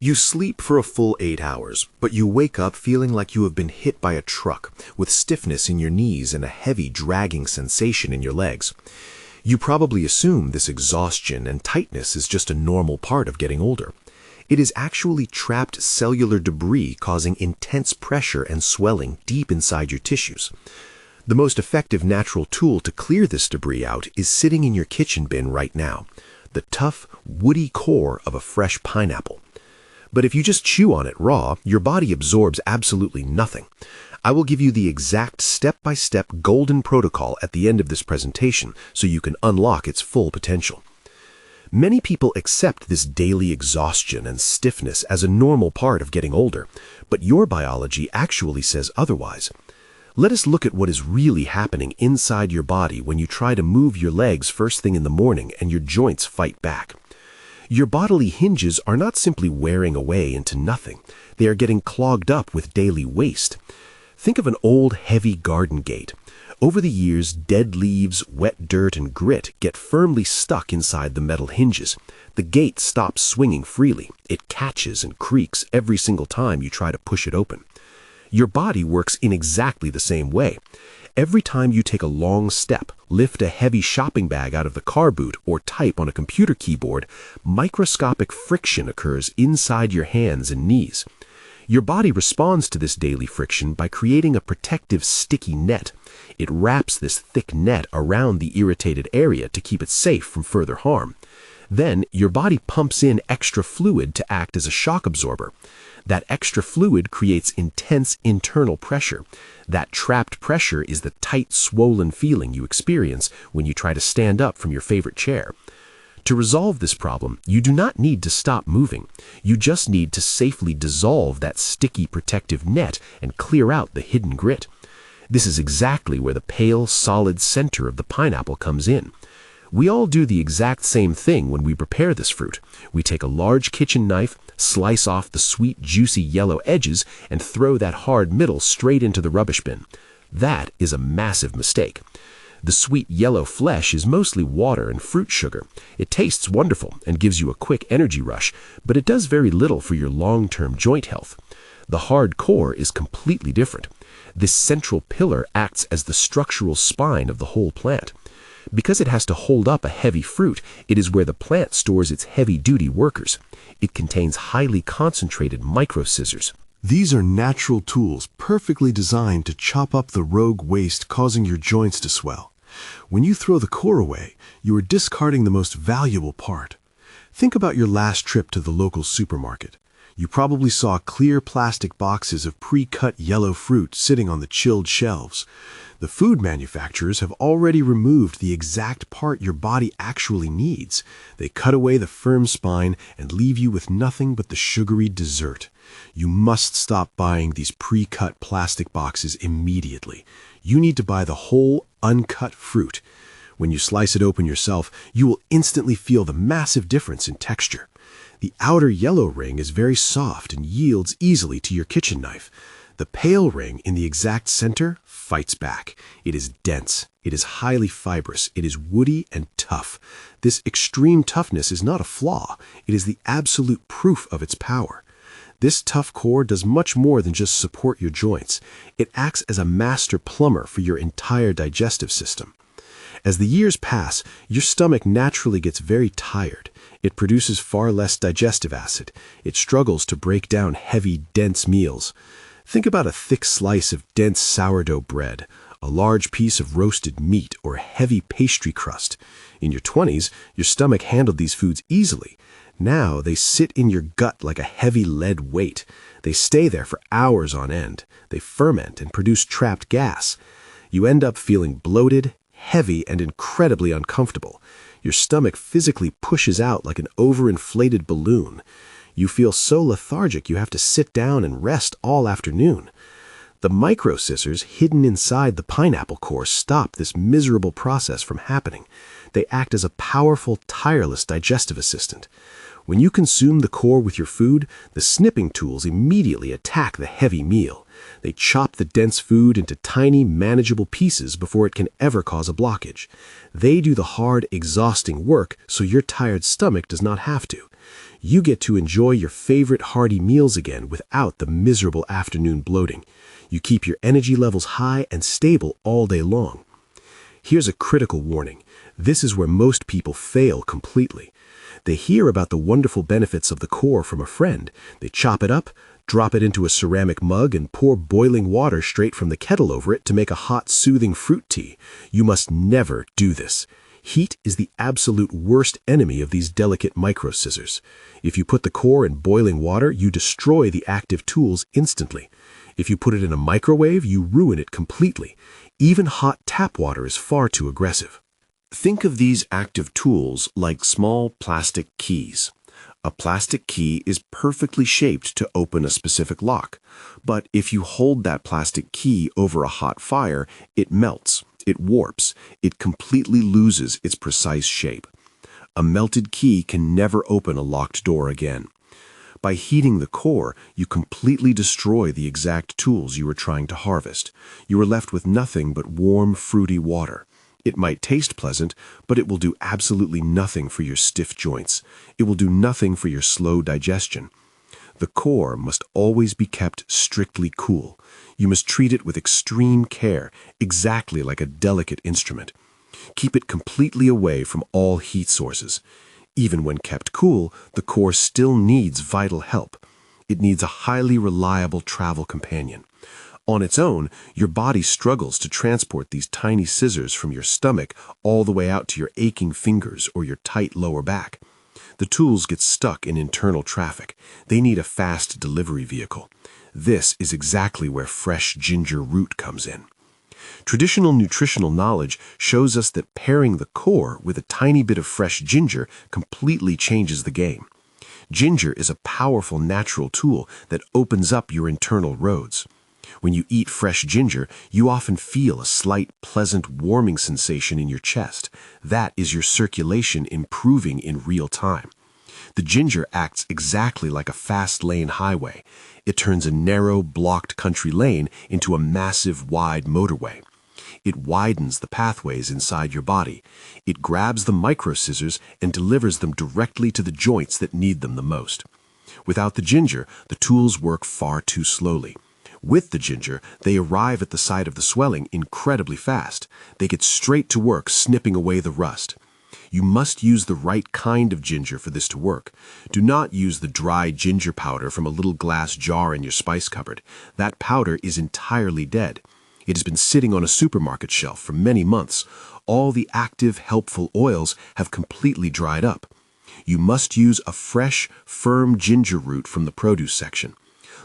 You sleep for a full 8 hours, but you wake up feeling like you have been hit by a truck, with stiffness in your knees and a heavy dragging sensation in your legs. You probably assume this exhaustion and tightness is just a normal part of getting older. It is actually trapped cellular debris causing intense pressure and swelling deep inside your tissues. The most effective natural tool to clear this debris out is sitting in your kitchen bin right now, the tough, woody core of a fresh pineapple. But if you just chew on it raw, your body absorbs absolutely nothing. I will give you the exact step-by-step golden protocol at the end of this presentation so you can unlock its full potential. Many people accept this daily exhaustion and stiffness as a normal part of getting older, but your biology actually says otherwise. Let us look at what is really happening inside your body when you try to move your legs first thing in the morning and your joints fight back. Your bodily hinges are not simply wearing away into nothing. They are getting clogged up with daily waste. Think of an old, heavy garden gate. Over the years, dead leaves, wet dirt, and grit get firmly stuck inside the metal hinges. The gate stops swinging freely. It catches and creaks every single time you try to push it open. Your body works in exactly the same way. Every time you take a long step, lift a heavy shopping bag out of the car boot, or type on a computer keyboard, microscopic friction occurs inside your hands and knees. Your body responds to this daily friction by creating a protective sticky net. It wraps this thick net around the irritated area to keep it safe from further harm. Then, your body pumps in extra fluid to act as a shock absorber. That extra fluid creates intense internal pressure. That trapped pressure is the tight, swollen feeling you experience when you try to stand up from your favorite chair. To resolve this problem, you do not need to stop moving. You just need to safely dissolve that sticky protective net and clear out the hidden grit. This is exactly where the pale, solid center of the pineapple comes in. We all do the exact same thing when we prepare this fruit. We take a large kitchen knife, slice off the sweet, juicy yellow edges, and throw that hard middle straight into the rubbish bin. That is a massive mistake. The sweet yellow flesh is mostly water and fruit sugar. It tastes wonderful and gives you a quick energy rush, but it does very little for your long-term joint health. The hard core is completely different. This central pillar acts as the structural spine of the whole plant. Because it has to hold up a heavy fruit, it is where the plant stores its heavy-duty workers. It contains highly concentrated micro-scissors. These are natural tools perfectly designed to chop up the rogue waste causing your joints to swell. When you throw the core away, you are discarding the most valuable part. Think about your last trip to the local supermarket. You probably saw clear plastic boxes of pre-cut yellow fruit sitting on the chilled shelves. The food manufacturers have already removed the exact part your body actually needs. They cut away the firm spine and leave you with nothing but the sugary dessert. You must stop buying these pre-cut plastic boxes immediately. You need to buy the whole, uncut fruit. When you slice it open yourself, you will instantly feel the massive difference in texture. The outer yellow ring is very soft and yields easily to your kitchen knife. The pale ring in the exact center fights back. It is dense. It is highly fibrous. It is woody and tough. This extreme toughness is not a flaw. It is the absolute proof of its power. This tough core does much more than just support your joints. It acts as a master plumber for your entire digestive system. As the years pass, your stomach naturally gets very tired. It produces far less digestive acid. It struggles to break down heavy, dense meals. Think about a thick slice of dense sourdough bread, a large piece of roasted meat, or a heavy pastry crust. In your 20s, your stomach handled these foods easily. Now they sit in your gut like a heavy lead weight. They stay there for hours on end. They ferment and produce trapped gas. You end up feeling bloated, heavy, and incredibly uncomfortable. Your stomach physically pushes out like an overinflated balloon. You feel so lethargic you have to sit down and rest all afternoon. The micro-scissors hidden inside the pineapple core stop this miserable process from happening. They act as a powerful, tireless digestive assistant. When you consume the core with your food, the snipping tools immediately attack the heavy meal. They chop the dense food into tiny, manageable pieces before it can ever cause a blockage. They do the hard, exhausting work so your tired stomach does not have to. You get to enjoy your favorite hearty meals again without the miserable afternoon bloating. You keep your energy levels high and stable all day long. Here's a critical warning. This is where most people fail completely. They hear about the wonderful benefits of the core from a friend. They chop it up, drop it into a ceramic mug, and pour boiling water straight from the kettle over it to make a hot, soothing fruit tea. You must never do this. Heat is the absolute worst enemy of these delicate micro scissors. If you put the core in boiling water, you destroy the active tools instantly. If you put it in a microwave, you ruin it completely. Even hot tap water is far too aggressive. Think of these active tools like small plastic keys. A plastic key is perfectly shaped to open a specific lock, but if you hold that plastic key over a hot fire, it melts, it warps, it completely loses its precise shape. A melted key can never open a locked door again. By heating the core, you completely destroy the exact tools you were trying to harvest. You are left with nothing but warm, fruity water. It might taste pleasant, but it will do absolutely nothing for your stiff joints. It will do nothing for your slow digestion. The core must always be kept strictly cool. You must treat it with extreme care, exactly like a delicate instrument. Keep it completely away from all heat sources. Even when kept cool, the core still needs vital help. It needs a highly reliable travel companion. On its own, your body struggles to transport these tiny scissors from your stomach all the way out to your aching fingers or your tight lower back. The tools get stuck in internal traffic. They need a fast delivery vehicle. This is exactly where fresh ginger root comes in. Traditional nutritional knowledge shows us that pairing the core with a tiny bit of fresh ginger completely changes the game. Ginger is a powerful natural tool that opens up your internal roads. When you eat fresh ginger, you often feel a slight, pleasant, warming sensation in your chest. That is your circulation improving in real time. The ginger acts exactly like a fast-lane highway. It turns a narrow, blocked country lane into a massive, wide motorway. It widens the pathways inside your body. It grabs the micro scissors and delivers them directly to the joints that need them the most. Without the ginger, the tools work far too slowly. With the ginger, they arrive at the site of the swelling incredibly fast. They get straight to work snipping away the rust. You must use the right kind of ginger for this to work. Do not use the dry ginger powder from a little glass jar in your spice cupboard. That powder is entirely dead. It has been sitting on a supermarket shelf for many months. All the active, helpful oils have completely dried up. You must use a fresh, firm ginger root from the produce section.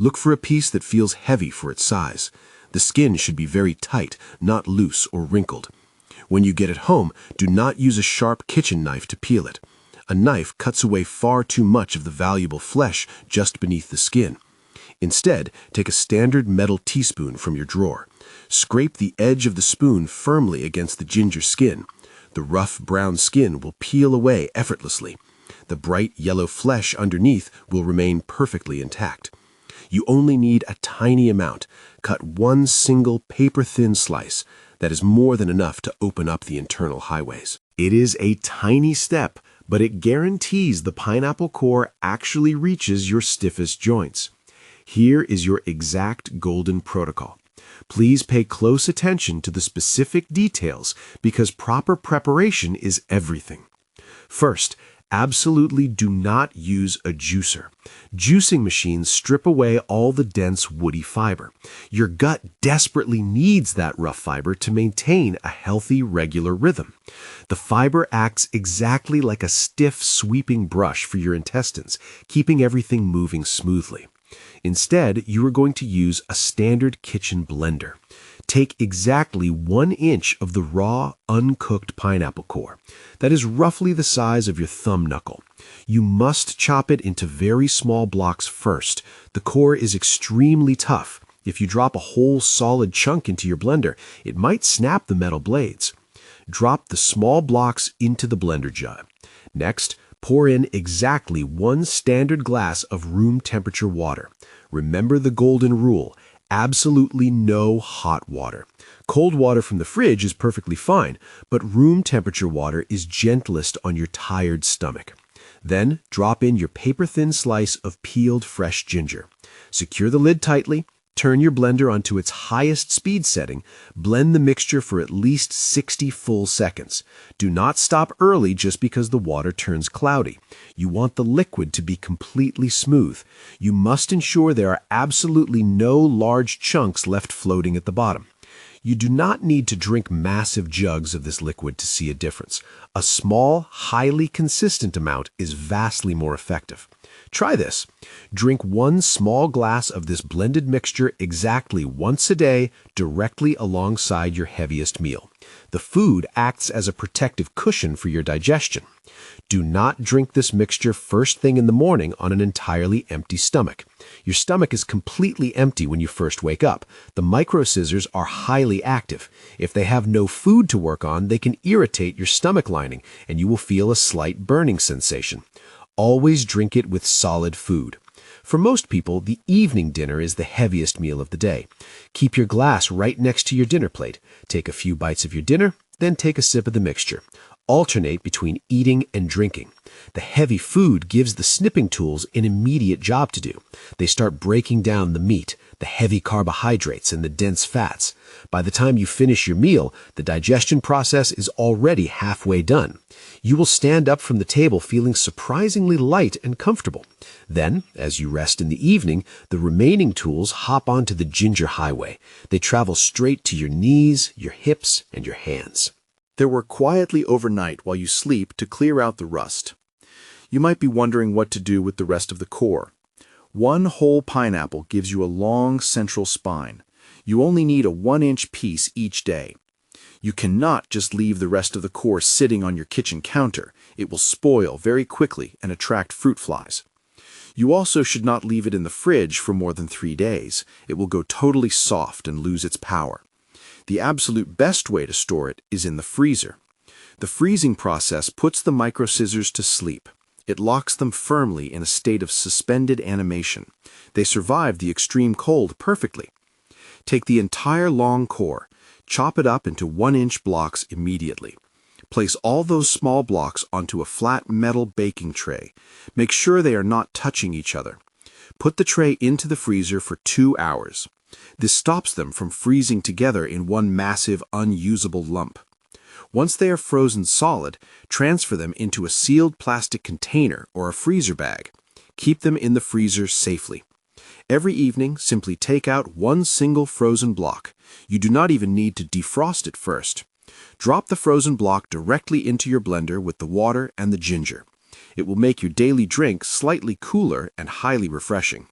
Look for a piece that feels heavy for its size. The skin should be very tight, not loose or wrinkled. When you get it home, do not use a sharp kitchen knife to peel it. A knife cuts away far too much of the valuable flesh just beneath the skin. Instead, take a standard metal teaspoon from your drawer. Scrape the edge of the spoon firmly against the ginger skin. The rough brown skin will peel away effortlessly. The bright yellow flesh underneath will remain perfectly intact. You only need a tiny amount. Cut one single paper-thin slice. That is more than enough to open up the internal highways. It is a tiny step, but it guarantees the pineapple core actually reaches your stiffest joints. Here is your exact golden protocol. Please pay close attention to the specific details because proper preparation is everything. First, absolutely do not use a juicer. Juicing machines strip away all the dense woody fiber. Your gut desperately needs that rough fiber to maintain a healthy, regular rhythm. The fiber acts exactly like a stiff, sweeping brush for your intestines, keeping everything moving smoothly. Instead, you are going to use a standard kitchen blender. Take exactly 1 inch of the raw, uncooked pineapple core. That is roughly the size of your thumb knuckle. You must chop it into very small blocks first. The core is extremely tough. If you drop a whole solid chunk into your blender, it might snap the metal blades. Drop the small blocks into the blender jar. Next, Pour in exactly 1 standard glass of room temperature water. Remember the golden rule: absolutely no hot water. Cold water from the fridge is perfectly fine, but room temperature water is gentlest on your tired stomach. Then drop in your paper-thin slice of peeled fresh ginger. Secure the lid tightly, turn your blender onto its highest speed setting, blend the mixture for at least 60 full seconds. Do not stop early just because the water turns cloudy. You want the liquid to be completely smooth. You must ensure there are absolutely no large chunks left floating at the bottom. You do not need to drink massive jugs of this liquid to see a difference. A small, highly consistent amount is vastly more effective. Try this. Drink 1 small glass of this blended mixture exactly once a day, directly alongside your heaviest meal. The food acts as a protective cushion for your digestion. Do not drink this mixture first thing in the morning on an entirely empty stomach. Your stomach is completely empty when you first wake up. The micro scissors are highly active. If they have no food to work on, they can irritate your stomach lining, and you will feel a slight burning sensation. Always drink it with solid food. For most people, the evening dinner is the heaviest meal of the day. Keep your glass right next to your dinner plate. Take a few bites of your dinner, then take a sip of the mixture. Alternate between eating and drinking. The heavy food gives the snipping tools an immediate job to do. They start breaking down the meat, the heavy carbohydrates, and the dense fats. By the time you finish your meal, the digestion process is already halfway done. You will stand up from the table feeling surprisingly light and comfortable. Then, as you rest in the evening, the remaining tools hop onto the ginger highway. They travel straight to your knees, your hips, and your hands. They work quietly overnight while you sleep to clear out the rust. You might be wondering what to do with the rest of the core. 1 whole pineapple gives you a long central spine. You only need a 1-inch piece each day. You cannot just leave the rest of the core sitting on your kitchen counter. It will spoil very quickly and attract fruit flies. You also should not leave it in the fridge for more than 3 days. It will go totally soft and lose its power. The absolute best way to store it is in the freezer. The freezing process puts the micro scissors to sleep. It locks them firmly in a state of suspended animation. They survive the extreme cold perfectly. Take the entire long core, chop it up into 1-inch blocks immediately. Place all those small blocks onto a flat metal baking tray. Make sure they are not touching each other. Put the tray into the freezer for 2 hours. This stops them from freezing together in one massive, unusable lump. Once they are frozen solid, transfer them into a sealed plastic container or a freezer bag. Keep them in the freezer safely. Every evening, simply take out 1 single frozen block. You do not even need to defrost it first. Drop the frozen block directly into your blender with the water and the ginger. It will make your daily drink slightly cooler and highly refreshing.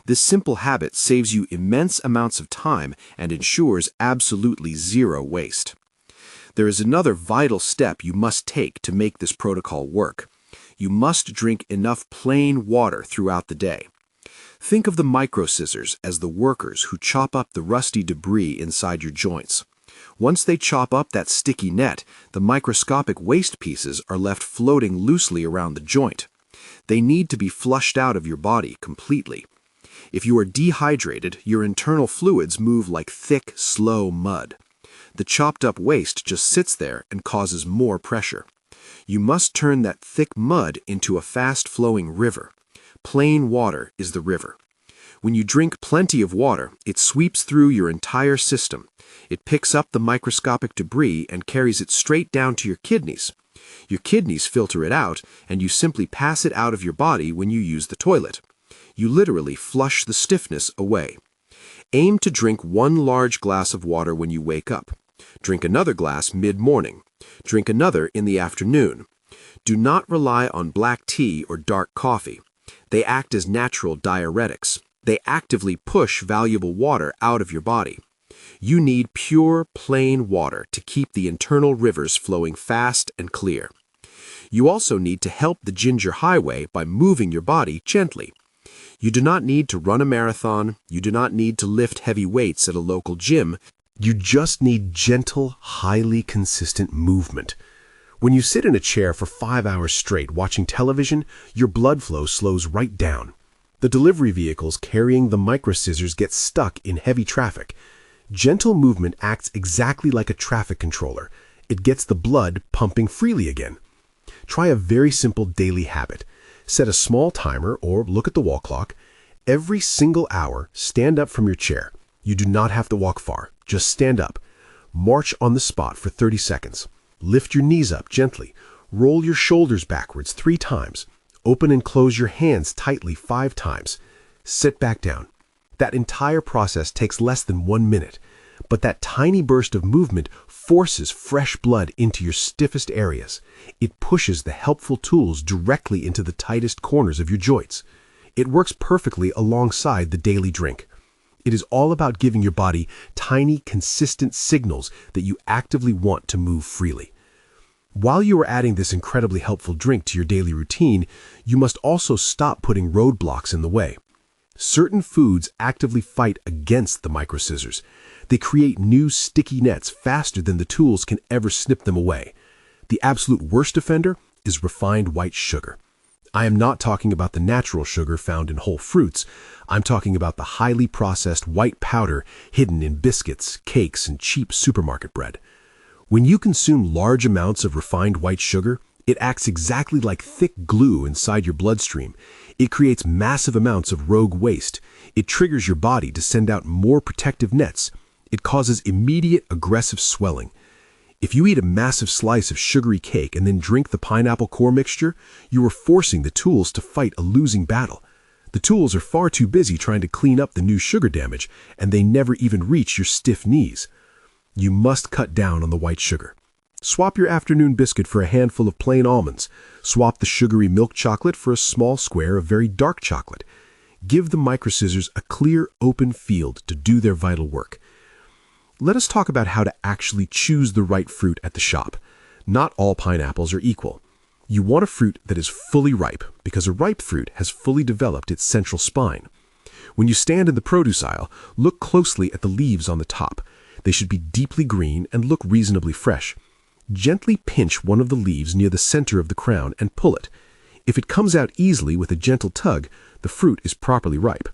This simple habit saves you immense amounts of time and ensures absolutely zero waste. There is another vital step you must take to make this protocol work. You must drink enough plain water throughout the day. Think of the micro scissors as the workers who chop up the rusty debris inside your joints. Once they chop up that sticky net, the microscopic waste pieces are left floating loosely around the joint. They need to be flushed out of your body completely. If you are dehydrated, your internal fluids move like thick, slow mud. The chopped up waste just sits there and causes more pressure. You must turn that thick mud into a fast-flowing river. Plain water is the river. When you drink plenty of water, it sweeps through your entire system. It picks up the microscopic debris and carries it straight down to your kidneys. Your kidneys filter it out, and you simply pass it out of your body when you use the toilet. You literally flush the stiffness away. Aim to drink 1 large glass of water when you wake up. Drink another glass mid-morning. Drink another in the afternoon. Do not rely on black tea or dark coffee. They act as natural diuretics. They actively push valuable water out of your body. You need pure, plain water to keep the internal rivers flowing fast and clear. You also need to help the ginger highway by moving your body gently. You do not need to run a marathon. You do not need to lift heavy weights at a local gym. You just need gentle, highly consistent movement. When you sit in a chair for 5 hours straight watching television, your blood flow slows right down. The delivery vehicles carrying the micro-scissors get stuck in heavy traffic. Gentle movement acts exactly like a traffic controller. It gets the blood pumping freely again. Try a very simple daily habit. Set a small timer or look at the wall clock. Every single hour, stand up from your chair. You do not have to walk far. Just stand up. March on the spot for 30 seconds. Lift your knees up gently. Roll your shoulders backwards 3 times. Open and close your hands tightly 5 times. Sit back down. That entire process takes less than 1 minute. But that tiny burst of movement forces fresh blood into your stiffest areas. It pushes the helpful tools directly into the tightest corners of your joints. It works perfectly alongside the daily drink. It is all about giving your body tiny, consistent signals that you actively want to move freely. While you are adding this incredibly helpful drink to your daily routine, you must also stop putting roadblocks in the way. Certain foods actively fight against the micro-scissors. They create new sticky nets faster than the tools can ever snip them away. The absolute worst offender is refined white sugar. I am not talking about the natural sugar found in whole fruits. I'm talking about the highly processed white powder hidden in biscuits, cakes, and cheap supermarket bread. When you consume large amounts of refined white sugar, it acts exactly like thick glue inside your bloodstream. It creates massive amounts of rogue waste. It triggers your body to send out more protective nets. It causes immediate aggressive swelling. If you eat a massive slice of sugary cake and then drink the pineapple core mixture, you are forcing the tools to fight a losing battle. The tools are far too busy trying to clean up the new sugar damage, and they never even reach your stiff knees. You must cut down on the white sugar. Swap your afternoon biscuit for a handful of plain almonds. Swap the sugary milk chocolate for a small square of very dark chocolate. Give the micro-scissors a clear, open field to do their vital work. Let us talk about how to actually choose the right fruit at the shop. Not all pineapples are equal. You want a fruit that is fully ripe, because a ripe fruit has fully developed its central spine. When you stand in the produce aisle, look closely at the leaves on the top. They should be deeply green and look reasonably fresh. Gently pinch one of the leaves near the center of the crown and pull it. If it comes out easily with a gentle tug, the fruit is properly ripe.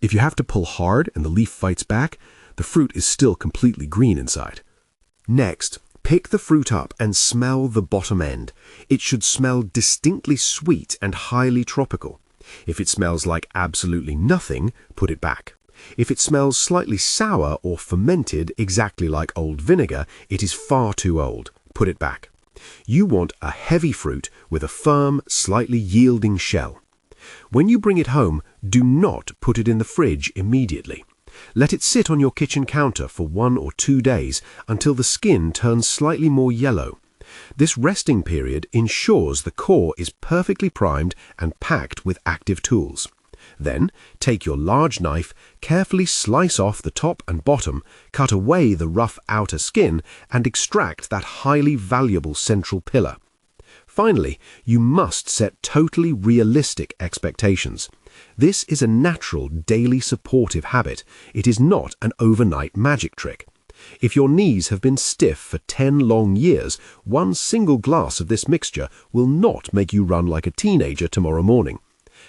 If you have to pull hard and the leaf fights back, the fruit is still completely green inside. Next, pick the fruit up and smell the bottom end. It should smell distinctly sweet and highly tropical. If it smells like absolutely nothing, put it back. If it smells slightly sour or fermented, exactly like old vinegar, it is far too old. Put it back. You want a heavy fruit with a firm, slightly yielding shell. When you bring it home, do not put it in the fridge immediately. Let it sit on your kitchen counter for 1 or 2 days until the skin turns slightly more yellow. This resting period ensures the core is perfectly primed and packed with active tools. Then, take your large knife, carefully slice off the top and bottom, cut away the rough outer skin, and extract that highly valuable central pillar. Finally, you must set totally realistic expectations. This is a natural, daily supportive habit. It is not an overnight magic trick. If your knees have been stiff for 10 long years, 1 single glass of this mixture will not make you run like a teenager tomorrow morning.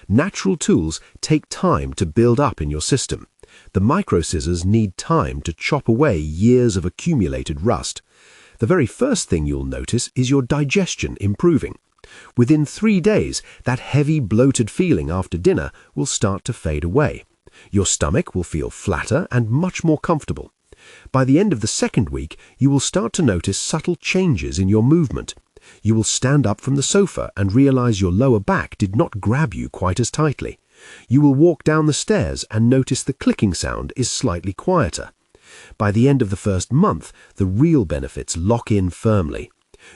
Natural tools take time to build up in your system. The micro-scissors need time to chop away years of accumulated rust. The very first thing you'll notice is your digestion improving. Within 3 days, that heavy, bloated feeling after dinner will start to fade away. Your stomach will feel flatter and much more comfortable. By the end of the 2nd week, you will start to notice subtle changes in your movement. You will stand up from the sofa and realize your lower back did not grab you quite as tightly. You will walk down the stairs and notice the clicking sound is slightly quieter. By the end of the 1st month, the real benefits lock in firmly.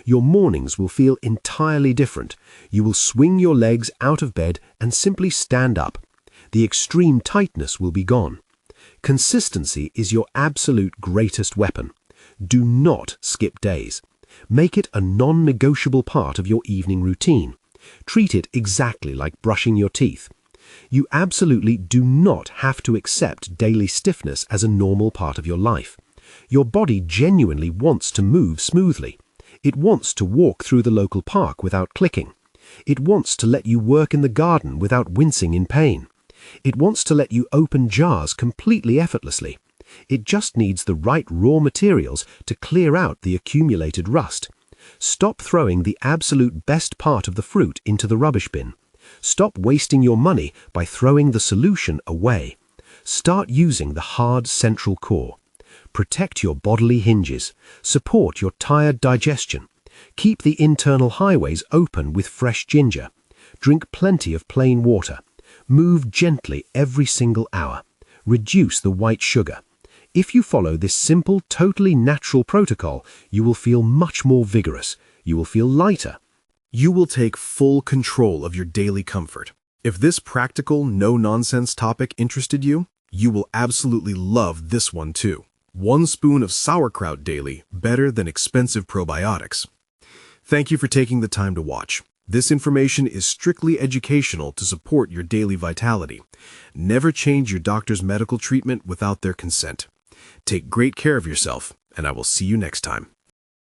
Your mornings will feel entirely different. You will swing your legs out of bed and simply stand up. The extreme tightness will be gone. Consistency is your absolute greatest weapon. Do not skip days. Make it a non-negotiable part of your evening routine. Treat it exactly like brushing your teeth. You absolutely do not have to accept daily stiffness as a normal part of your life. Your body genuinely wants to move smoothly. It wants to walk through the local park without clicking. It wants to let you work in the garden without wincing in pain. It wants to let you open jars completely effortlessly. It just needs the right raw materials to clear out the accumulated rust. Stop throwing the absolute best part of the fruit into the rubbish bin. Stop wasting your money by throwing the solution away. Start using the hard central core. Protect your bodily hinges. Support your tired digestion. Keep the internal highways open with fresh ginger. Drink plenty of plain water. Move gently every single hour. Reduce the white sugar. If you follow this simple, totally natural protocol, you will feel much more vigorous. You will feel lighter. You will take full control of your daily comfort. If this practical, no-nonsense topic interested you, you will absolutely love this one too. 1 spoon of sauerkraut daily, better than expensive probiotics. Thank you for taking the time to watch. This information is strictly educational to support your daily vitality. Never change your doctor's medical treatment without their consent. Take great care of yourself, and I will see you next time.